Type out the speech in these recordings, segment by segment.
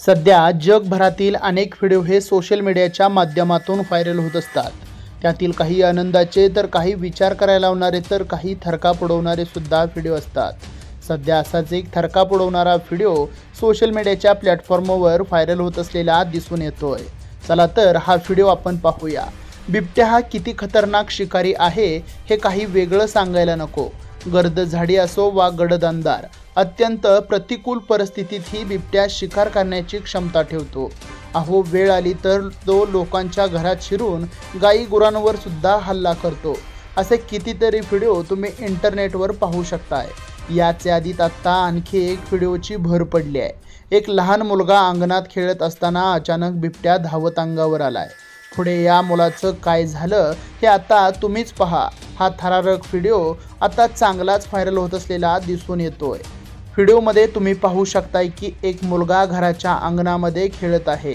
सध्या जगभरातील अनेक व्हिडिओ हे सोशल मीडियाच्या माध्यमातून व्हायरल होत असतात। त्यातील काही आनंदाचे तर काही विचार करायला लावणारे तर काही थरकाप उडवणारे सुद्धा व्हिडिओ असतात। सध्या असाच एक थरकाप उडवणारा व्हिडिओ सोशल मीडियाच्या प्लॅटफॉर्मवर व्हायरल होत असलेला दिसून येतोय। चला तर हा व्हिडिओ आपण पाहूया। बिबट्या हा किती खतरनाक शिकारी आहे हे काही वेगळं सांगायला नको। गर्द झाडी असो वा गडद अंधार, अत्यंत प्रतिकूल परिस्थितीतही बिबट्या शिकार करण्याची क्षमता ठेवतो। अहो, वेळ आली तर तो लोकांच्या घरात शिरून गाई गुरांवर सुद्धा हल्ला करतो। असे कितीतरी व्हिडिओ तुम्ही इंटरनेटवर पाहू शकताय। याच यादीत आत्ता आणखी एक व्हिडिओची भर पडली आहे। एक लहान मुलगा अंगणात खेळत असताना अचानक बिबट्या धावत अंगावर आलाय। पुढे या मुलाचं काय झालं हे आता तुम्हीच पहा। हा थरारक व्हिडिओ आता चांगलाच व्हायरल होत असलेला दिसून येतोय। व्हिडिओमध्ये तुम्ही पाहू शकताय की एक मुलगा घराच्या अंगणामध्ये खेळत आहे।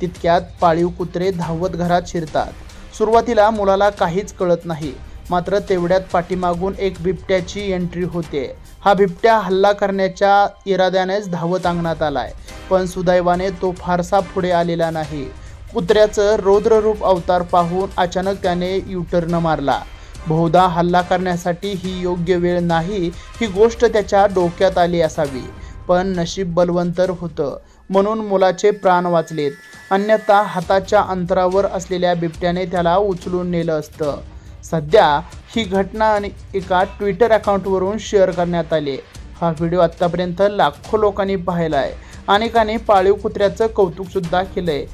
तितक्यात पाळीव कुत्रे धावत घरात शिरतात। सुरुवातीला मुलाला काहीच कळत नाही, मात्र तेवढ्यात पाठीमागून एक बिबट्याची एंट्री होते। हा बिबट्या हल्ला करण्याच्या इराद्यानेच धावत अंगणात आलाय, पण सुदैवाने तो फारसा पुढे आलेला नाही। कुत्र्याचं रौद्ररूप अवतार पाहून अचानक त्याने युटर्न मारला। बहुधा हल्ला करण्यासाठी ही योग्य वेळ नाही ही गोष्ट त्याच्या डोक्यात आली असावी, पण नशीब बलवंतर होतं म्हणून मुलाचे प्राण वाचलेत। अन्यथा हाताच्या अंतरावर असलेल्या बिबट्याने त्याला उचलून नेलं असतं। सध्या ही घटना एका ट्विटर अकाउंटवरून शेअर करण्यात आली। हा व्हिडिओ आत्तापर्यंत लाखो लोकांनी पाहिला आहे। अनेकांनी पाळीव कुत्र्याचं कौतुकसुद्धा केलंय,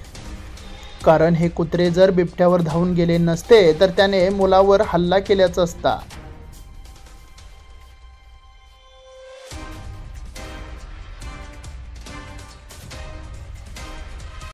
कारण हे कुत्रे जर बिबट्यावर धावून गेले नसते तर त्याने मुलावर हल्ला केल्याचं असता।